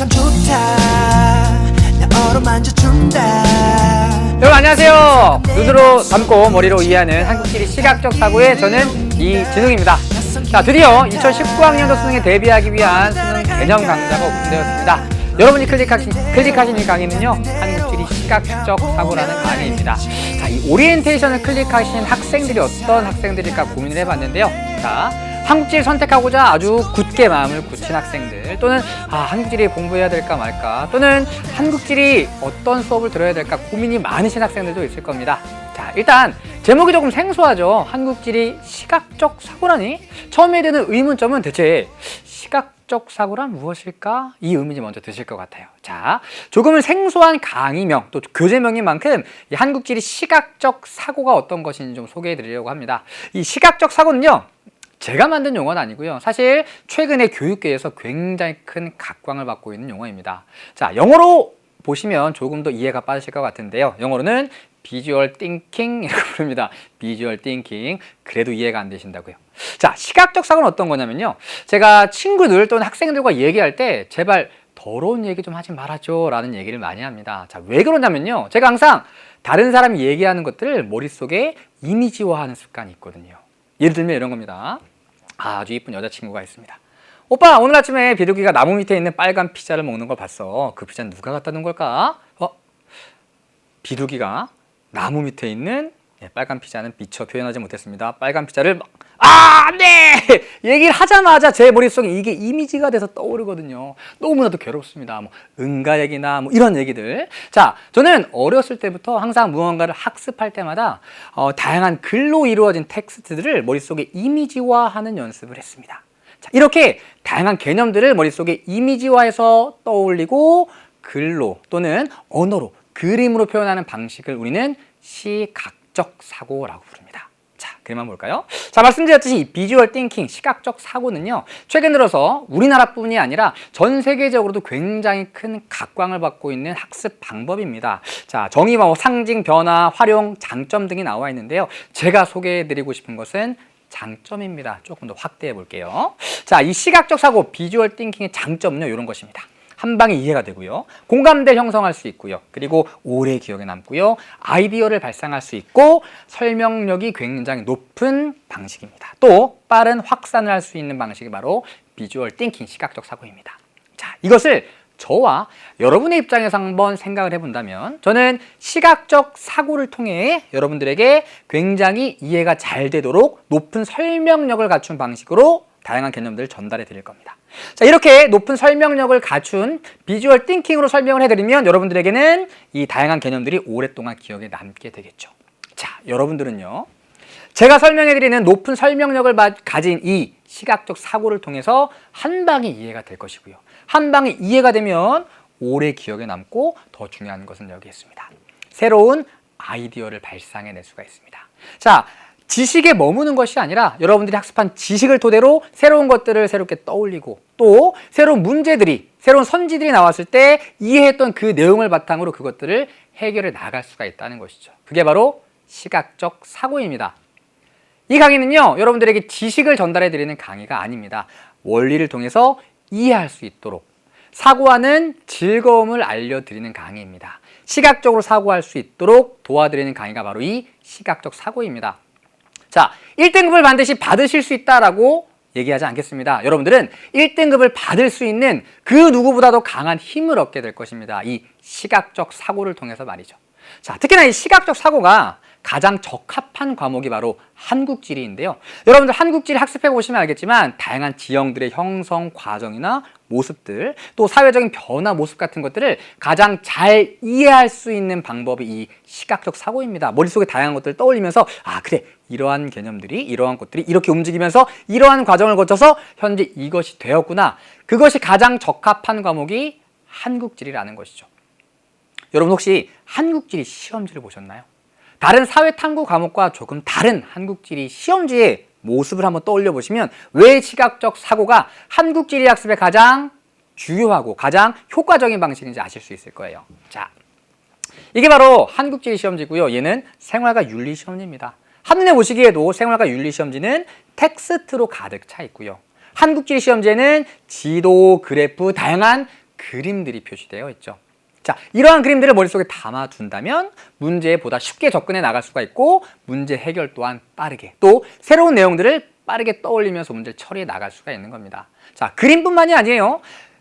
참 좋다 나 어루만져준다. 여러분 안녕하세요. 눈으로 담고 머리로 이해하는 한국지리 시각적 사고의 저는 이진웅입니다. 자, 드디어 2019학년도 수능에 대비하기 위한 수능 개념 강좌가 오픈되었습니다. 여러분이 클릭하신 이 강의는요, 한국지리 시각적 사고라는 강의입니다. 자, 이 오리엔테이션을 클릭하신 학생들이 어떤 학생들일까 고민을 해봤는데요. 자, 한국지를 선택하고자 아주 굳게 마음을 굳힌 학생들, 또는 한국지리 공부해야 될까 말까, 또는 한국지리 어떤 수업을 들어야 될까 고민이 많으신 학생들도 있을 겁니다. 자, 일단 제목이 조금 생소하죠. 한국지리 시각적 사고라니? 처음에 드는 의문점은 대체 시각적 사고란 무엇일까? 이 의문이 먼저 드실 것 같아요. 자, 조금은 생소한 강의명, 또 교재명인 만큼 이 한국지리 시각적 사고가 어떤 것인지 좀 소개해 드리려고 합니다. 이 시각적 사고는요, 제가 만든 용어는 아니고요. 사실 최근에 교육계에서 굉장히 큰 각광을 받고 있는 용어입니다. 자, 영어로 보시면 조금 더 이해가 빠르실 것 같은데요. 영어로는 비주얼 띵킹이라고 부릅니다. 비주얼 띵킹. 그래도 이해가 안 되신다고요. 자, 시각적 사고는 어떤 거냐면요. 제가 친구들 또는 학생들과 얘기할 때 제발 더러운 얘기 좀 하지 말아줘 라는 얘기를 많이 합니다. 자, 왜 그러냐면요. 제가 항상 다른 사람이 얘기하는 것들을 머릿속에 이미지화하는 습관이 있거든요. 예를 들면 이런 겁니다. 아주 이쁜 여자친구가 있습니다. 오빠, 오늘 아침에 비둘기가 나무 밑에 있는 빨간 피자를 먹는 걸 봤어. 그 피자는 누가 갖다 놓은 걸까? 비둘기가 나무 밑에 있는 빨간 피자는 미처 표현하지 못했습니다. 빨간 피자를 네! 얘기를 하자마자 제 머릿속에 이게 이미지가 돼서 떠오르거든요. 너무나도 괴롭습니다. 응가 얘기나 이런 얘기들. 자, 저는 어렸을 때부터 항상 무언가를 학습할 때마다 다양한 글로 이루어진 텍스트들을 머릿속에 이미지화하는 연습을 했습니다. 자, 이렇게 다양한 개념들을 머릿속에 이미지화해서 떠올리고 글로 또는 언어로, 그림으로 표현하는 방식을 우리는 시각적 사고라고 부릅니다. 자, 그림만 볼까요? 자, 말씀드렸듯이 이 비주얼 띵킹, 시각적 사고는요, 최근 들어서 우리나라뿐이 아니라 전 세계적으로도 굉장히 큰 각광을 받고 있는 학습 방법입니다. 자, 정의와 상징, 변화, 활용, 장점 등이 나와 있는데요. 제가 소개해드리고 싶은 것은 장점입니다. 조금 더 확대해 볼게요. 자, 이 시각적 사고, 비주얼 띵킹의 장점은요, 이런 것입니다. 한 방에 이해가 되고요. 공감대 형성할 수 있고요. 그리고 오래 기억에 남고요. 아이디어를 발상할 수 있고 설명력이 굉장히 높은 방식입니다. 또 빠른 확산을 할 수 있는 방식이 바로 비주얼 띵킹, 시각적 사고입니다. 자, 이것을 저와 여러분의 입장에서 한번 생각을 해본다면 저는 시각적 사고를 통해 여러분들에게 굉장히 이해가 잘 되도록 높은 설명력을 갖춘 방식으로 다양한 개념들을 전달해 드릴 겁니다. 자, 이렇게 높은 설명력을 갖춘 비주얼 띵킹으로 설명을 해드리면 여러분들에게는 이 다양한 개념들이 오랫동안 기억에 남게 되겠죠. 자, 여러분들은요, 제가 설명해드리는 높은 설명력을 가진 이 시각적 사고를 통해서 한 방에 이해가 될 것이고요. 한 방에 이해가 되면 오래 기억에 남고 더 중요한 것은 여기 있습니다. 새로운 아이디어를 발상해낼 수가 있습니다. 자, 지식에 머무는 것이 아니라 여러분들이 학습한 지식을 토대로 새로운 것들을 새롭게 떠올리고 또 새로운 문제들이, 새로운 선지들이 나왔을 때 이해했던 그 내용을 바탕으로 그것들을 해결해 나갈 수가 있다는 것이죠. 그게 바로 시각적 사고입니다. 이 강의는요, 여러분들에게 지식을 전달해 드리는 강의가 아닙니다. 원리를 통해서 이해할 수 있도록 사고하는 즐거움을 알려드리는 강의입니다. 시각적으로 사고할 수 있도록 도와드리는 강의가 바로 이 시각적 사고입니다. 자, 1등급을 반드시 받으실 수 있다라고 얘기하지 않겠습니다. 여러분들은 1등급을 받을 수 있는 그 누구보다도 강한 힘을 얻게 될 것입니다. 이 시각적 사고를 통해서 말이죠. 자, 특히나 이 시각적 사고가 가장 적합한 과목이 바로 한국지리인데요. 여러분들 한국지리 학습해 보시면 알겠지만 다양한 지형들의 형성 과정이나 모습들, 또 사회적인 변화 모습 같은 것들을 가장 잘 이해할 수 있는 방법이 이 시각적 사고입니다. 머릿속에 다양한 것들을 떠올리면서 그래, 이러한 개념들이, 이러한 것들이 이렇게 움직이면서 이러한 과정을 거쳐서 현재 이것이 되었구나. 그것이 가장 적합한 과목이 한국지리라는 것이죠. 여러분 혹시 한국지리 시험지를 보셨나요? 다른 사회탐구 과목과 조금 다른 한국지리 시험지의 모습을 한번 떠올려 보시면 왜 시각적 사고가 한국지리 학습에 가장 주요하고 가장 효과적인 방식인지 아실 수 있을 거예요. 자, 이게 바로 한국지리 시험지고요. 얘는 생활과 윤리 시험지입니다. 한눈에 보시기에도 생활과 윤리 시험지는 텍스트로 가득 차 있고요. 한국지리 시험지에는 지도, 그래프, 다양한 그림들이 표시되어 있죠. 자, 이러한 그림들을 머릿속에 담아둔다면 문제에 보다 쉽게 접근해 나갈 수가 있고 문제 해결 또한 빠르게 또 새로운 내용들을 빠르게 떠올리면서 문제를 처리해 나갈 수가 있는 겁니다. 자, 그림뿐만이 아니에요.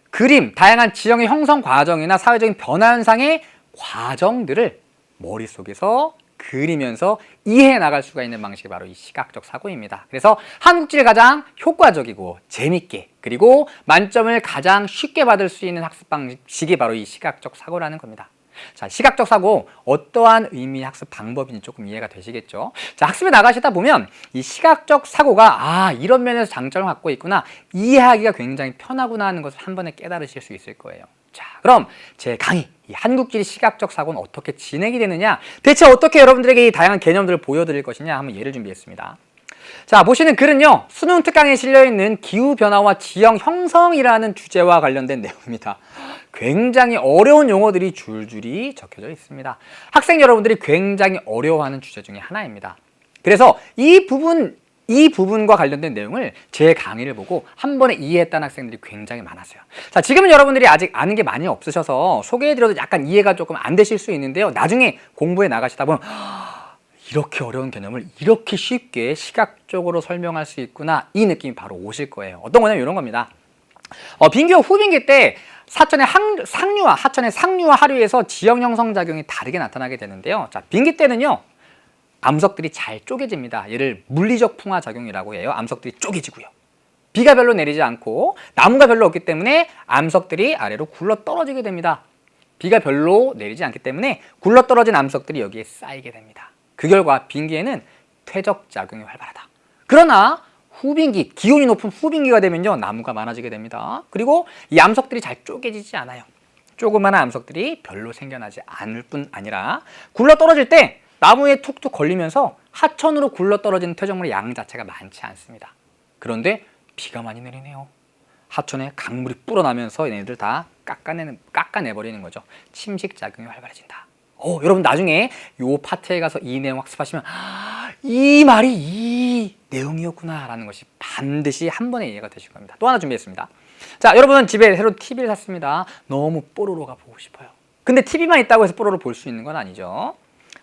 그림, 다양한 지형의 형성 과정이나 사회적인 변화 현상의 과정들을 머릿속에서 그리면서 이해해 나갈 수가 있는 방식이 바로 이 시각적 사고입니다. 그래서 한국지를 가장 효과적이고 재밌게 그리고 만점을 가장 쉽게 받을 수 있는 학습 방식이 바로 이 시각적 사고라는 겁니다. 자, 시각적 사고 어떠한 의미의 학습 방법인지 조금 이해가 되시겠죠? 자, 학습에 나가시다 보면 이 시각적 사고가 이런 면에서 장점을 갖고 있구나 이해하기가 굉장히 편하구나 하는 것을 한 번에 깨달으실 수 있을 거예요. 자, 그럼 제 강의 이 한국지리 시각적 사고는 어떻게 진행이 되느냐 대체 어떻게 여러분들에게 이 다양한 개념들을 보여드릴 것이냐 한번 예를 준비했습니다. 자, 보시는 글은요 수능 특강에 실려있는 기후변화와 지형 형성이라는 주제와 관련된 내용입니다. 굉장히 어려운 용어들이 줄줄이 적혀져 있습니다. 학생 여러분들이 굉장히 어려워하는 주제 중에 하나입니다. 그래서 이 부분과 관련된 내용을 제 강의를 보고 한 번에 이해했다는 학생들이 굉장히 많았어요. 자, 지금은 여러분들이 아직 아는 게 많이 없으셔서 소개해드려도 약간 이해가 조금 안 되실 수 있는데요. 나중에 공부해 나가시다 보면 이렇게 어려운 개념을 이렇게 쉽게 시각적으로 설명할 수 있구나 이 느낌이 바로 오실 거예요. 어떤 거냐면 이런 겁니다. 빙기와 후빙기 때 하천의 상류와 하류에서 지형 형성 작용이 다르게 나타나게 되는데요. 자, 빙기 때는요. 암석들이 잘 쪼개집니다. 얘를 물리적 풍화 작용이라고 해요. 암석들이 쪼개지고요. 비가 별로 내리지 않고 나무가 별로 없기 때문에 암석들이 아래로 굴러 떨어지게 됩니다. 비가 별로 내리지 않기 때문에 굴러 떨어진 암석들이 여기에 쌓이게 됩니다. 그 결과 빙기에는 퇴적 작용이 활발하다. 그러나 후빙기, 기온이 높은 후빙기가 되면요. 나무가 많아지게 됩니다. 그리고 이 암석들이 잘 쪼개지지 않아요. 조그마한 암석들이 별로 생겨나지 않을 뿐 아니라 굴러 떨어질 때 나무에 툭툭 걸리면서 하천으로 굴러 떨어지는 퇴적물의 양 자체가 많지 않습니다. 그런데 비가 많이 내리네요. 하천에 강물이 불어나면서 얘네들 다 깎아내버리는 거죠. 침식작용이 활발해진다. 여러분 나중에 요 파트에 가서 이 내용 학습하시면 이 말이 이 내용이었구나 라는 것이 반드시 한 번에 이해가 되실 겁니다. 또 하나 준비했습니다. 자, 여러분은 집에 새로 TV를 샀습니다. 너무 뽀로로가 보고 싶어요. 근데 TV만 있다고 해서 뽀로로 볼 수 있는 건 아니죠.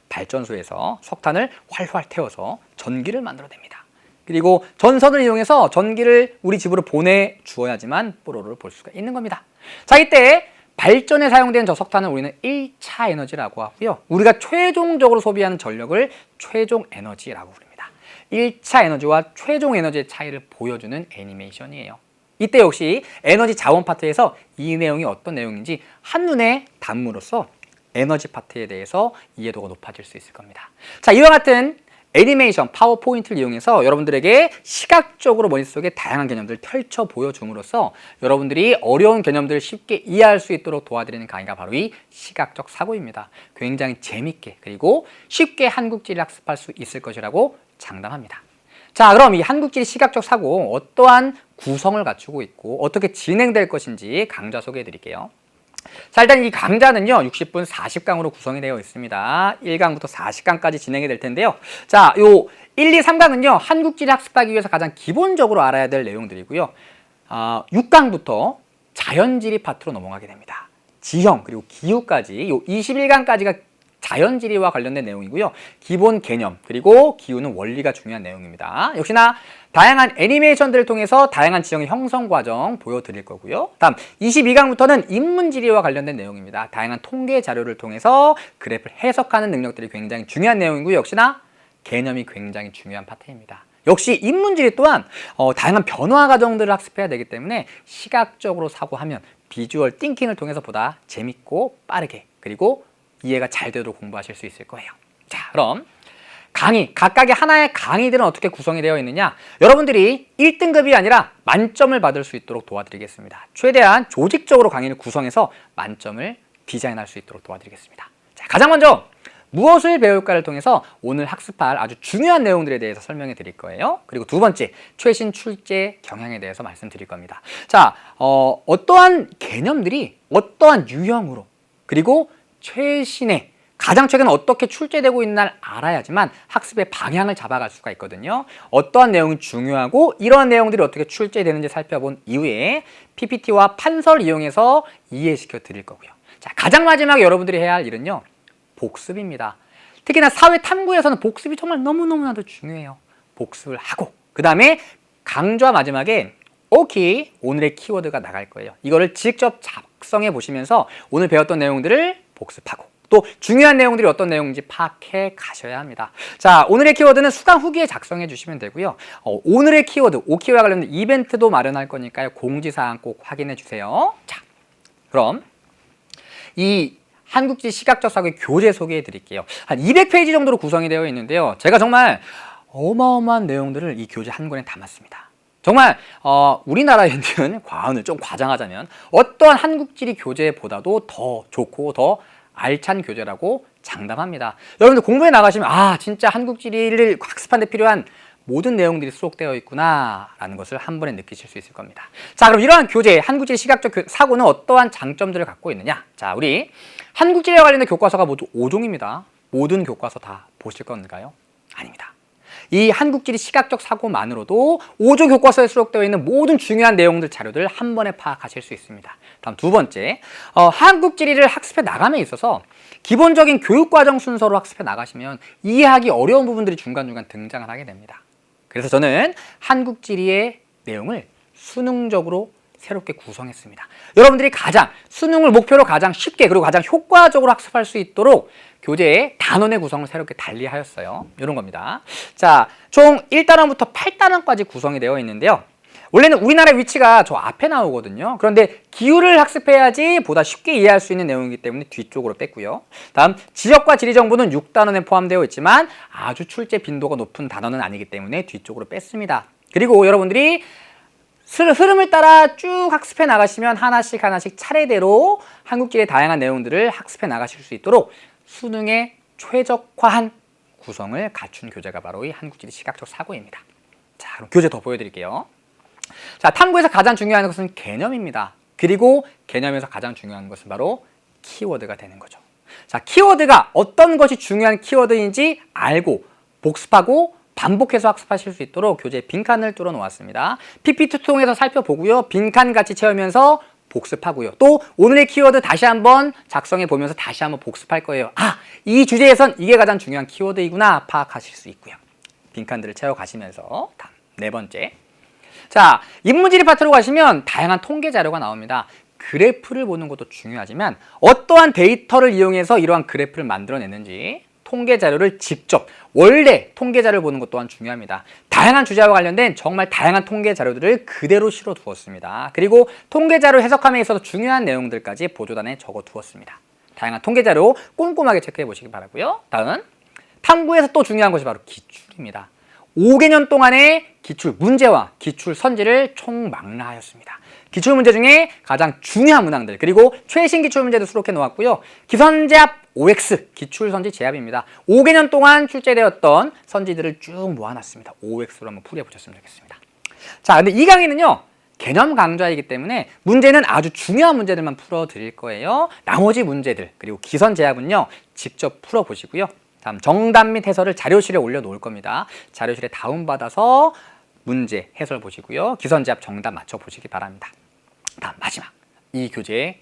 발전소에서 석탄을 활활 태워서 전기를 만들어냅니다. 그리고 전선을 이용해서 전기를 우리 집으로 보내주어야지만 뽀로로를 볼 수가 있는 겁니다. 자, 이때 발전에 사용된 저 석탄은 우리는 1차 에너지라고 하고요. 우리가 최종적으로 소비하는 전력을 최종 에너지라고 부릅니다. 1차 에너지와 최종 에너지의 차이를 보여주는 애니메이션이에요. 이때 역시 에너지 자원 파트에서 이 내용이 어떤 내용인지 한눈에 담음으로써 에너지 파트에 대해서 이해도가 높아질 수 있을 겁니다. 자, 이와 같은 애니메이션, 파워포인트를 이용해서 여러분들에게 시각적으로 머릿속에 다양한 개념들을 펼쳐 보여줌으로써 여러분들이 어려운 개념들을 쉽게 이해할 수 있도록 도와드리는 강의가 바로 이 시각적 사고입니다. 굉장히 재밌게 그리고 쉽게 한국지를 학습할 수 있을 것이라고 장담합니다. 자, 그럼 이 한국지 시각적 사고 어떠한 구성을 갖추고 있고 어떻게 진행될 것인지 강좌 소개해 드릴게요. 자, 일단 이 강좌는요 60분 40강으로 구성이 되어 있습니다. 1강부터 40강까지 진행이 될 텐데요. 자, 요 1, 2, 3강은요 한국지를 학습하기 위해서 가장 기본적으로 알아야 될 내용들이고요. 6강부터 자연지리 파트로 넘어가게 됩니다. 지형 그리고 기후까지 요 21강까지가 자연지리와 관련된 내용이고요. 기본 개념 그리고 기후는 원리가 중요한 내용입니다. 역시나 다양한 애니메이션들을 통해서 다양한 지형의 형성 과정 보여드릴 거고요. 다음 22강부터는 인문지리와 관련된 내용입니다. 다양한 통계 자료를 통해서 그래프를 해석하는 능력들이 굉장히 중요한 내용이고요. 역시나 개념이 굉장히 중요한 파트입니다. 역시 인문지리 또한 다양한 변화 과정들을 학습해야 되기 때문에 시각적으로 사고하면 비주얼 띵킹을 통해서 보다 재밌고 빠르게 그리고 이해가 잘 되도록 공부하실 수 있을 거예요. 자, 그럼 강의, 각각의 하나의 강의들은 어떻게 구성이 되어 있느냐? 여러분들이 1등급이 아니라 만점을 받을 수 있도록 도와드리겠습니다. 최대한 조직적으로 강의를 구성해서 만점을 디자인할 수 있도록 도와드리겠습니다. 자, 가장 먼저 무엇을 배울까를 통해서 오늘 학습할 아주 중요한 내용들에 대해서 설명해 드릴 거예요. 그리고 두 번째, 최신 출제 경향에 대해서 말씀드릴 겁니다. 자, 어떠한 개념들이 어떠한 유형으로 그리고 최신의 가장 최근 어떻게 출제되고 있는지를 알아야지만 학습의 방향을 잡아갈 수가 있거든요. 어떠한 내용이 중요하고 이러한 내용들이 어떻게 출제되는지 살펴본 이후에 PPT와 판서를 이용해서 이해시켜 드릴 거고요. 자, 가장 마지막에 여러분들이 해야 할 일은요, 복습입니다. 특히나 사회 탐구에서는 복습이 정말 너무너무나도 중요해요. 복습을 하고 그 다음에 강좌 마지막에 오케이, 오늘의 키워드가 나갈 거예요. 이거를 직접 작성해 보시면서 오늘 배웠던 내용들을 복습하고 또 중요한 내용들이 어떤 내용인지 파악해 가셔야 합니다. 자, 오늘의 키워드는 수강 후기에 작성해 주시면 되고요. 오늘의 키워드, 오키와 관련된 이벤트도 마련할 거니까요. 공지사항 꼭 확인해 주세요. 자, 그럼 이 한국지 시각적 사고의 교재 소개해 드릴게요. 한 200페이지 정도로 구성이 되어 있는데요. 제가 정말 어마어마한 내용들을 이 교재 한 권에 담았습니다. 정말 우리나라에 있는 과언을 좀 과장하자면 어떠한 한국지리 교재보다도 더 좋고 더 알찬 교재라고 장담합니다. 여러분들 공부해 나가시면 진짜 한국지리를 학습하는 데 필요한 모든 내용들이 수록되어 있구나 라는 것을 한 번에 느끼실 수 있을 겁니다. 자, 그럼 이러한 교재, 한국지리 시각적 사고는 어떠한 장점들을 갖고 있느냐? 자, 우리 한국지리와 관련된 교과서가 모두 5종입니다. 모든 교과서 다 보실 건가요? 아닙니다. 이 한국지리 시각적 사고만으로도 5조 교과서에 수록되어 있는 모든 중요한 내용들, 자료들 한 번에 파악하실 수 있습니다. 다음 두 번째, 한국지리를 학습해 나감에 있어서 기본적인 교육과정 순서로 학습해 나가시면 이해하기 어려운 부분들이 중간중간 등장을 하게 됩니다. 그래서 저는 한국지리의 내용을 수능적으로 새롭게 구성했습니다. 여러분들이 가장 수능을 목표로 가장 쉽게 그리고 가장 효과적으로 학습할 수 있도록 교재의 단원의 구성을 새롭게 달리하였어요. 이런 겁니다. 자, 총 1단원부터 8단원까지 구성이 되어 있는데요. 원래는 우리나라 위치가 저 앞에 나오거든요. 그런데 기후를 학습해야지 보다 쉽게 이해할 수 있는 내용이기 때문에 뒤쪽으로 뺐고요. 다음 지역과 지리 정보는 6단원에 포함되어 있지만 아주 출제 빈도가 높은 단원은 아니기 때문에 뒤쪽으로 뺐습니다. 그리고 여러분들이 흐름을 따라 쭉 학습해 나가시면 하나씩 차례대로 한국지리의 다양한 내용들을 학습해 나가실 수 있도록 수능에 최적화한 구성을 갖춘 교재가 바로 이 한국지리 시각적 사고입니다. 자, 그럼 교재 더 보여드릴게요. 자, 탐구에서 가장 중요한 것은 개념입니다. 그리고 개념에서 가장 중요한 것은 바로 키워드가 되는 거죠. 자, 키워드가 어떤 것이 중요한 키워드인지 알고 복습하고 반복해서 학습하실 수 있도록 교재에 빈칸을 뚫어 놓았습니다. PPT 통해서 살펴보고요. 빈칸 같이 채우면서 복습하고요. 또 오늘의 키워드 다시 한번 작성해 보면서 다시 한번 복습할 거예요. 이 주제에선 이게 가장 중요한 키워드이구나 파악하실 수 있고요. 빈칸들을 채워가시면서 다음 네 번째. 자, 인문지리 파트로 가시면 다양한 통계 자료가 나옵니다. 그래프를 보는 것도 중요하지만 어떠한 데이터를 이용해서 이러한 그래프를 만들어냈는지 통계 자료를 직접 원래 통계 자료를 보는 것 또한 중요합니다. 다양한 주제와 관련된 정말 다양한 통계 자료들을 그대로 실어 두었습니다. 그리고 통계 자료 해석함에 있어서 중요한 내용들까지 보조단에 적어 두었습니다. 다양한 통계 자료 꼼꼼하게 체크해 보시기 바라고요. 다음, 탐구에서 또 중요한 것이 바로 기출입니다. 5개년 동안의 기출 문제와 기출 선지를 총망라하였습니다. 기출 문제 중에 가장 중요한 문항들 그리고 최신 기출 문제도 수록해 놓았고요. 기선제압 OX 기출 선지 제압입니다. 5개년 동안 출제되었던 선지들을 쭉 모아놨습니다. OX로 한번 풀이해보셨으면 좋겠습니다. 자, 근데 이 강의는요, 개념 강좌이기 때문에 문제는 아주 중요한 문제들만 풀어드릴 거예요. 나머지 문제들 그리고 기선 제압은요, 직접 풀어보시고요. 다음 정답 및 해설을 자료실에 올려놓을 겁니다. 자료실에 다운받아서 문제 해설 보시고요. 기선 제압 정답 맞춰보시기 바랍니다. 다음 마지막, 이 교재의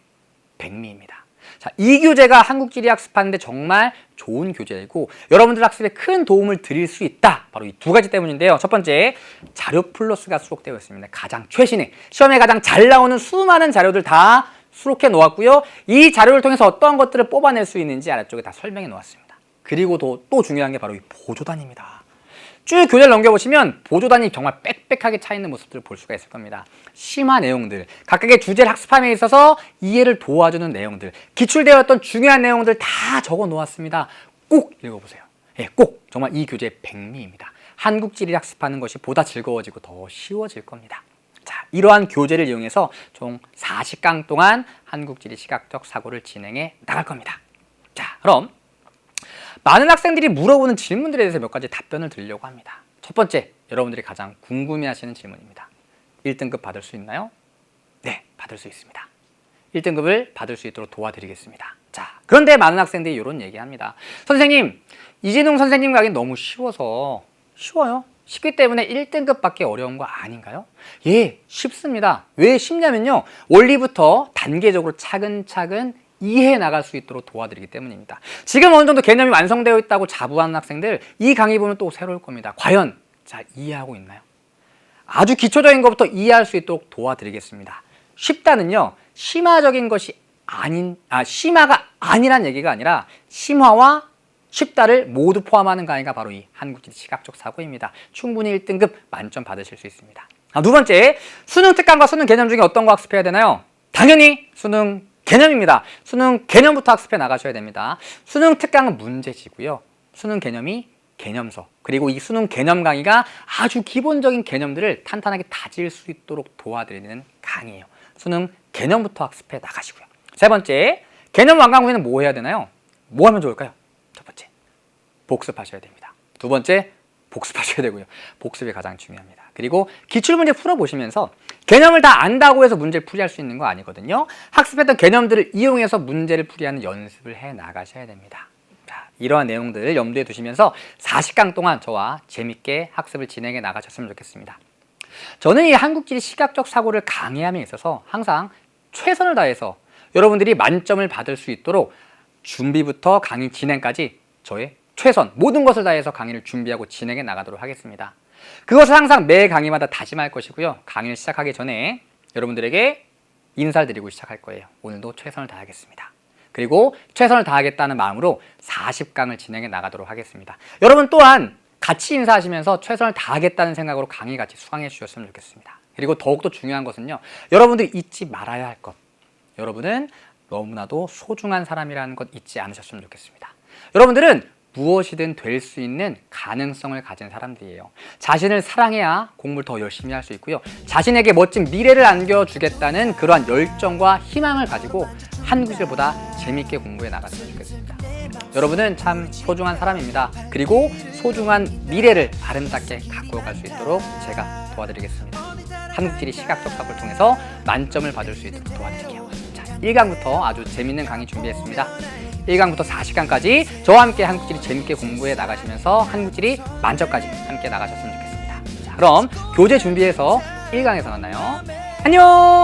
백미입니다. 자, 이 교재가 한국지리 학습하는데 정말 좋은 교재이고 여러분들 학습에 큰 도움을 드릴 수 있다. 바로 이 두 가지 때문인데요. 첫 번째, 자료 플러스가 수록되어 있습니다. 가장 최신의 시험에 가장 잘 나오는 수많은 자료들 다 수록해 놓았고요. 이 자료를 통해서 어떠한 것들을 뽑아낼 수 있는지 아래쪽에 다 설명해 놓았습니다. 그리고 또 중요한 게 바로 이 보조단입니다. 쭉 교재를 넘겨보시면 보조단이 정말 빽빽하게 차있는 모습들을 볼 수가 있을 겁니다. 심화 내용들, 각각의 주제를 학습함에 있어서 이해를 도와주는 내용들, 기출되었던 중요한 내용들 다 적어 놓았습니다. 꼭 읽어보세요. 꼭 정말 이 교재의 백미입니다. 한국지리 학습하는 것이 보다 즐거워지고 더 쉬워질 겁니다. 자, 이러한 교재를 이용해서 총 40강 동안 한국지리 시각적 사고를 진행해 나갈 겁니다. 자, 그럼 많은 학생들이 물어보는 질문들에 대해서 몇 가지 답변을 드리려고 합니다. 첫 번째, 여러분들이 가장 궁금해하시는 질문입니다. 1등급 받을 수 있나요? 네, 받을 수 있습니다. 1등급을 받을 수 있도록 도와드리겠습니다. 자, 그런데 많은 학생들이 이런 얘기합니다. 선생님, 이진웅 선생님 강의 너무 쉬워서 쉬워요. 쉽기 때문에 1등급 받기 어려운 거 아닌가요? 예, 쉽습니다. 왜 쉽냐면요. 원리부터 단계적으로 차근차근 이해해 나갈 수 있도록 도와드리기 때문입니다. 지금 어느 정도 개념이 완성되어 있다고 자부하는 학생들, 이 강의 보면 또 새로울 겁니다. 과연 잘 이해하고 있나요? 아주 기초적인 것부터 이해할 수 있도록 도와드리겠습니다. 쉽다는요, 심화적인 것이 심화가 아니란 얘기가 아니라 심화와 쉽다를 모두 포함하는 강의가 바로 이 한국지리 시각적 사고입니다. 충분히 1등급 만점 받으실 수 있습니다. 두 번째, 수능 특강과 수능 개념 중에 어떤 거 학습해야 되나요? 당연히 수능 개념입니다. 수능 개념부터 학습해 나가셔야 됩니다. 수능 특강은 문제지고요. 수능 개념이 개념서, 그리고 이 수능 개념 강의가 아주 기본적인 개념들을 탄탄하게 다질 수 있도록 도와드리는 강의예요. 수능 개념부터 학습해 나가시고요. 세 번째, 개념 완강 후에는 뭐 해야 되나요? 뭐 하면 좋을까요? 첫 번째, 복습하셔야 됩니다. 두 번째, 복습하셔야 되고요. 복습이 가장 중요합니다. 그리고 기출문제 풀어보시면서 개념을 다 안다고 해서 문제를 풀이할 수 있는 거 아니거든요. 학습했던 개념들을 이용해서 문제를 풀이하는 연습을 해 나가셔야 됩니다. 자, 이러한 내용들을 염두에 두시면서 40강 동안 저와 재밌게 학습을 진행해 나가셨으면 좋겠습니다. 저는 이 한국지리 시각적 사고를 강의함에 있어서 항상 최선을 다해서 여러분들이 만점을 받을 수 있도록 준비부터 강의 진행까지 저의 최선, 모든 것을 다해서 강의를 준비하고 진행해 나가도록 하겠습니다. 그것을 항상 매 강의마다 다짐할 것이고요. 강의를 시작하기 전에 여러분들에게 인사를 드리고 시작할 거예요. 오늘도 최선을 다하겠습니다. 그리고 최선을 다하겠다는 마음으로 40강을 진행해 나가도록 하겠습니다. 여러분 또한 같이 인사하시면서 최선을 다하겠다는 생각으로 강의 같이 수강해 주셨으면 좋겠습니다. 그리고 더욱더 중요한 것은요, 여러분들이 잊지 말아야 할 것, 여러분은 너무나도 소중한 사람이라는 것 잊지 않으셨으면 좋겠습니다. 여러분들은 무엇이든 될 수 있는 가능성을 가진 사람들이에요. 자신을 사랑해야 공부를 더 열심히 할 수 있고요. 자신에게 멋진 미래를 안겨주겠다는 그러한 열정과 희망을 가지고 한국지리보다 재밌게 공부해 나갔으면 좋겠습니다. 여러분은 참 소중한 사람입니다. 그리고 소중한 미래를 아름답게 갖고 갈 수 있도록 제가 도와드리겠습니다. 한국지리 시각적 사고를 통해서 만점을 받을 수 있도록 도와드릴게요. 자, 1강부터 아주 재밌는 강의 준비했습니다. 1강부터 40강까지 저와 함께 한국지리 재밌게 공부해 나가시면서 한국지리 만점까지 함께 나가셨으면 좋겠습니다. 자, 그럼 교재 준비해서 1강에서 만나요. 안녕!